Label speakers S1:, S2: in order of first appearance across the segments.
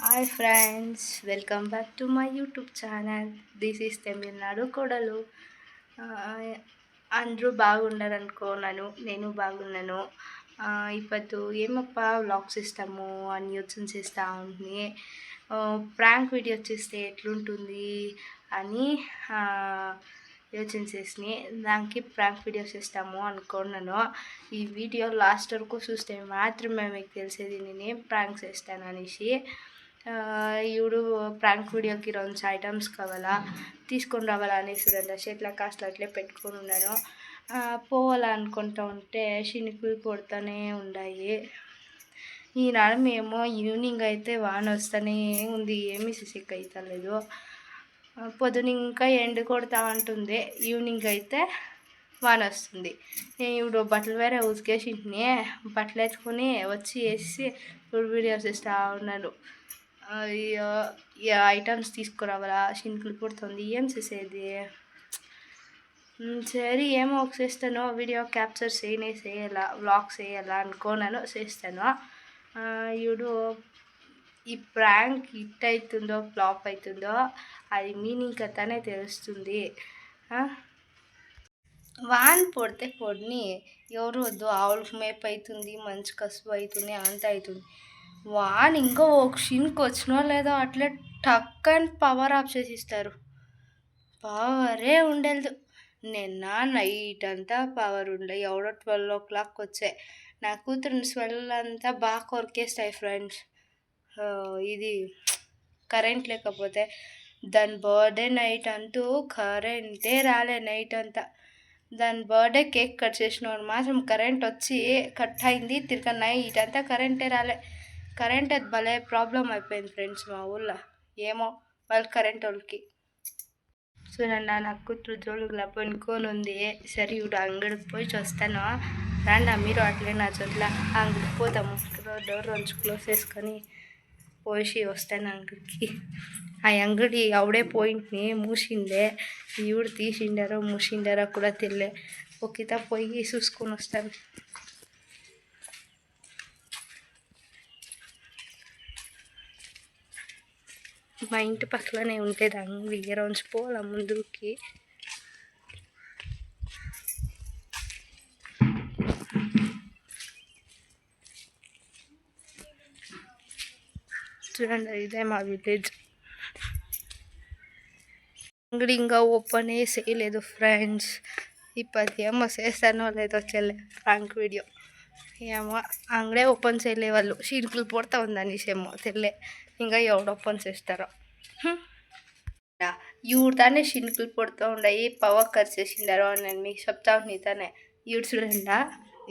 S1: Hi friends, welcome back to my YouTube channel. This is Tamil Nadu కొడలు. అందరూ బాగుండారనుకోన్నాను. నేను బాగున్నాను. ఇప్పుడు ఏమప్ప వ్లాగ్స్ ఇస్తాము అని యోచన చేస్తూ ఉంటుంది. ప్రాంక్ వీడియో చేస్తే ఎట్లుంటుంది అని యోచన చేసి దానికి ప్రాంక్ వీడియోస్ ఇస్తాము అనుకున్నాను. ఈ వీడియో లాస్ట్ వరకు చూస్తే మాత్రమే మీకు తెలిసేది నేనేం ప్రాంక్స్ చేస్తాను అనేసి. ఇప్పుడు ప్రాంక్ వీడియోకి 2 ఐటమ్స్ కావాలా, తీసుకొని రావాలా అనేసి చూడండి. చేతిలో కాస్త అట్లే పెట్టుకొని ఉన్నాను. పోవాలనుకుంటూ ఉంటే చినుకులు కొడుతూనే ఉన్నాయి. ఈనాడు మేము ఈవినింగ్ అయితే వాన వస్తూనే ఉంది, ఏమీ సిసిక్ అవుతలేదు. పొద్దున ఇంకా ఎండ కొడతా ఉంటుంది, ఈవినింగ్ అయితే వాన వస్తుంది. నేను ఇప్పుడు బట్టలు వేరే ఉతికేసింటిని, బట్టలు ఎత్తుకొని వచ్చి వేసి ఇప్పుడు వీడియోస్ ఇస్తూ ఉన్నాను. ఐటమ్స్ తీసుకురావాలా, చినుకులు పుడుతుంది, ఏం చేసేది. సరే ఏమో ఒక చేస్తాను, వీడియో క్యాప్చర్ చేయాలా, వ్లాగ్స్ చేయాలా అనుకోనాను, చేస్తాను. ఇప్పుడు ఈ ప్రాంక్ హిట్ అవుతుందో ఫ్లాప్ అవుతుందో అది మీనింగ్ కథనే తెలుస్తుంది. వాన పడితే పొడిని ఎవరు వద్దు, ఆవులకు మేపు అవుతుంది, మంచి కసుపు అవుతుంది, అంత అవుతుంది. వాన్ ఇంకో ఒక షిన్కి వచ్చినో లేదో అట్లే టక్కని పవర్ ఆఫ్ చేసి ఇస్తారు. పవరే ఉండలేదు. నిన్న నైట్ అంతా పవర్ ఉండే, ఎవడో 12 o'clock వచ్చాయి. నా కూతురు స్వెల్ అంతా బాగా కొరికేస్తాయి ఫ్రెండ్స్. ఇది కరెంట్ లేకపోతే దాని బర్త్డే నైట్ అంటూ కరెంటే రాలే నైట్ అంతా. దాని బర్త్డే కేక్ కట్ చేసినవాడు మాత్రం కరెంట్ వచ్చి కట్ అయింది. తిరగ నైట్ అంతా కరెంటే రాలే. కరెంట్ అది భలే ప్రాబ్లం అయిపోయింది ఫ్రెండ్స్ మా ఊళ్ళో. ఏమో వాళ్ళు కరెంట్ వాళ్ళకి. చూడండి, నా కూతురు జోలుగులా పనుకొని ఉంది. సరే ఇప్పుడు అంగడికి పోయి వస్తాను. రండి మీరు అట్లే నా చోట్ల అంగడికి పోతాము. డోర్ కొంచెం క్లోజ్ చేసుకొని పోసి వస్తాను అంగడికి. ఆ అంగడి ఆవిడే పోయింటిని, మూసిండే. ఈవిడ తీసిండారో మూసిండారో కూడా తెలియలే. ఒకిత పోయి చూసుకొని వస్తాను. మా ఇంటి పక్కనే ఉంటుంది అంగడి, రోజు పోవాల ముందుకి. చూడండి, ఇదే మా విలేజ్. అంగడి ఇంకా ఓపెనే చేయలేదు ఫ్రెండ్స్. ఇప్పుడు ఏమో చేస్తానో లేదో చెల్లె ప్రాంక్ వీడియో. ఏమో అంగడే ఓపెన్ చేయలే వాళ్ళు, చినుకులు పడుతూ ఉందనేసేమో తెలియలే. ఇంకా ఎవడు ఓపెన్ చేస్తారో. ఇవిడతానే చినుకులు పడుతూ ఉన్నాయి, పవర్ కట్ చేసిండారో అని నేను మీకు చెప్తా నీతోనే. ఈడు చూడండా,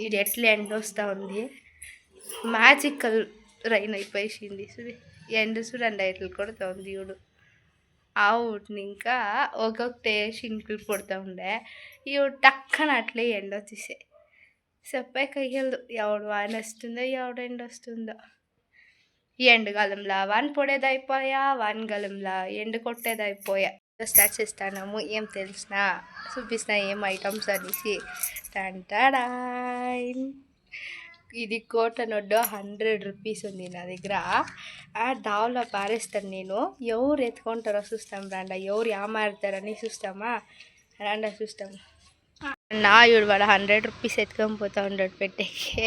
S1: ఈడు ఎట్లా ఎండ వస్తూ ఉంది, మ్యాజికల్ రైన్ అయిపోయింది. ఎండ చూడండి ఎట్లా కొడుతూ ఉంది. ఈడు ఆవుటిని ఇంకా ఒక్కొక్కటే చినుకులు పడుతూ ఉండే, ఈవిడ టక్కన అట్లే ఎండ వచ్చేసే. చెప్పే కయ్యదు ఎవడు వాన వస్తుందో ఎవడు ఎండ వస్తుందో. ఎండకాలంలో వాన పడేది అయిపోయా, వానకాలంలో ఎండ కొట్టేది అయిపోయా. స్టార్ట్ చేస్తాము. ఏం తెలిసినా చూపిస్తా ఏం ఐటమ్స్ అనేసి. టంటాడా, ఇది కోటనొడ్డు 100 రూపీస్ ఉంది నా దగ్గర. దావలో పారేస్తాను నేను. ఎవరు ఎత్తుకుంటారో చూస్తాం రండా, ఎవరు ఏమారుతారని చూస్తామా రండా, చూస్తాము. నా ఈడు వాడు 100 రూపీస్ ఎత్తుకొని పోతూ ఉండడు పెట్టేకి.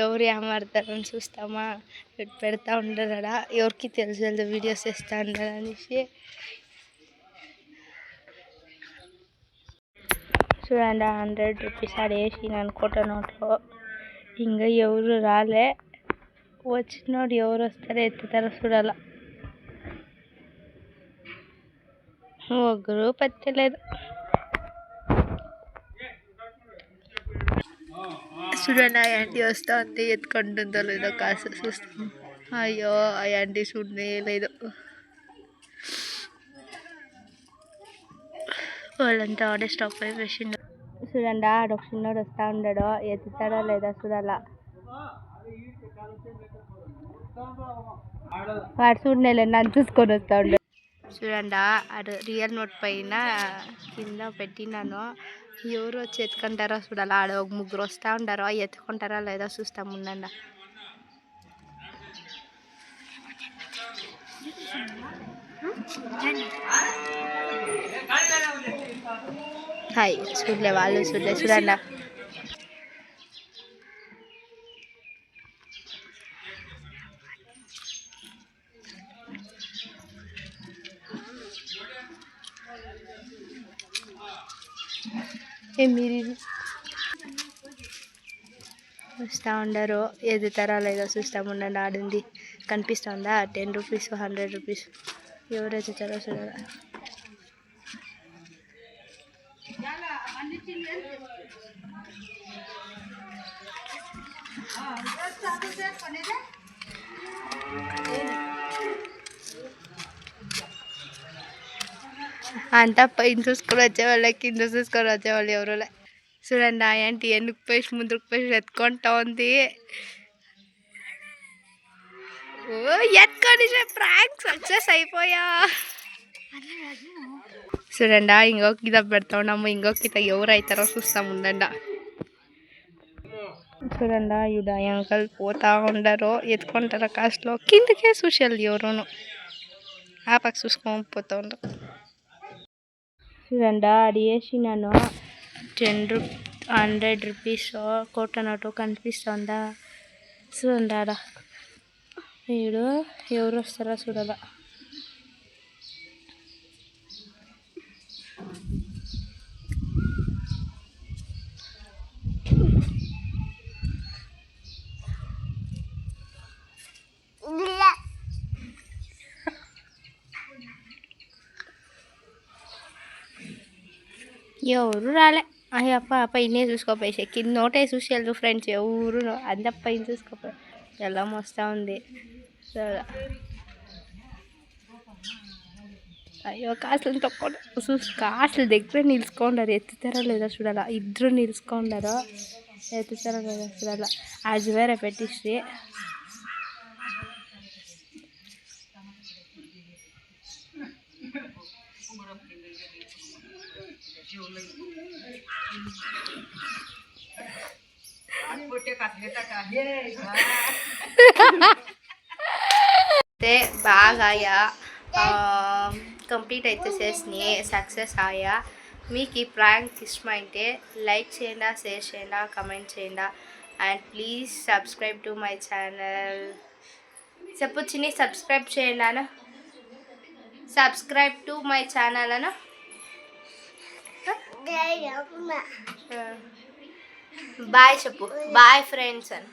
S1: ఎవరు ఏమారుతారని చూస్తామా, పెడతా ఉండరా, ఎవరికి తెలుసు వీడియోస్ వేస్తూ ఉండరు అనేసి. చూడండి 100 రూపీస్ ఆడేసి అనుకోట నోట్లో. ఇంకా ఎవరు రాలే, వచ్చినోడు ఎవరు వస్తారో ఎత్తుతారో చూడాల. ఒక్కరు పట్టలేదు. చూడండి, ఆ యాంటీ వస్తూ ఉంది, ఎత్తుకుంటుందో లేదో కాస్త చూస్తాం. అయ్యో ఆ యాంటీ చూడనే లేదు. వాళ్ళంతా ఆడే స్టాప్ అయిపోయిండు. చూడండి, ఆడొక చిన్నోడు వస్తూ ఉండడు, ఎత్తుతాడో లేదా చూడాలా. వాడు చూడలే, నన్ను చూసుకొని వస్తూ ఉండే. చూడండి, అది రియల్ నోట్ పైన కింద పెట్టినాను. ఎవరు వచ్చి ఎత్తుకుంటారో చూడాలి. ఆడ ఒక 3 వస్తూ ఉంటారో, ఎత్తుకుంటారా లేదా చూస్తాము. ఉండండి, హాయ్ చూడలే వాళ్ళు చూడలే చూడండి. మీరు వస్తూ ఉండరు ఎదుగుతారా లేదో చూస్తూ ఉండండి. ఆడింది కనిపిస్తుందా 10 రూపీస్ 100 రూపీస్ ఎవరు ఎదుగుతారో చూడాలి. అంతా పైన చూసుకొని వచ్చేవాళ్ళ కింద చూసుకొని వచ్చేవాళ్ళు ఎవరు చూడండి. ఆంటీ ఎందుకు పోయి ముందుకు పోయి ఎత్తుకుంటా ఉంది. ఓ ఎత్తుకొని ప్రాంక్ సక్సెస్ అయిపోయా. చూడండి ఇంకొక గిత పెడతా ఉన్నాము. ఇంకొక గిత ఎవరు అవుతారో చూస్తాం ఉండండి. చూడండి ఇడా అంకల్ పోతా ఉండరు ఎత్తుకుంటారు కాస్ట్లో కిందకే చూసేయాలి ఎవరును ఆ పక్క చూసుకొని పోతా ఉండరు. చూడండి అది వేసినాను 100 రూపీస్ కోకోనట్ కనిపిస్తుందా చూడండి. ఆడ వీడు ఎవరు వస్తారో చూడాల. ఎవరు రాలే. అయ్యప్ప పైనే చూసుకోపోయి కింద నోటే చూసేయాలి ఫ్రెండ్స్. ఎవరు అంత పైన చూసుకోపోయి ఎలా వస్తూ ఉంది. అయ్యో కాసులు తొక్కండి కాసులు దగ్గర నిలుచుకోండారు. ఎత్తుతారా లేదా చూడాలా. ఇద్దరు నిలుచుకోండారు ఎత్తుతారా లేదా చూడాలా. అది వేరే పెట్టిస్తే బాగా కంప్లీట్ అయితే చేసి సక్సెస్ అయ్యా. మీకు ఈ ప్రాంక్ ఇష్టమైతే లైక్ చేయండి, షేర్ చేయండి, కమెంట్ చేయండి. And please subscribe to my channel. చెప్పు చిన్ని సబ్స్క్రైబ్ చేయండి అన్న. సబ్స్క్రైబ్ టు మై ఛానల్ అన్న. బాయ్ చెప్పు. బాయ్ ఫ్రెండ్స్ అని.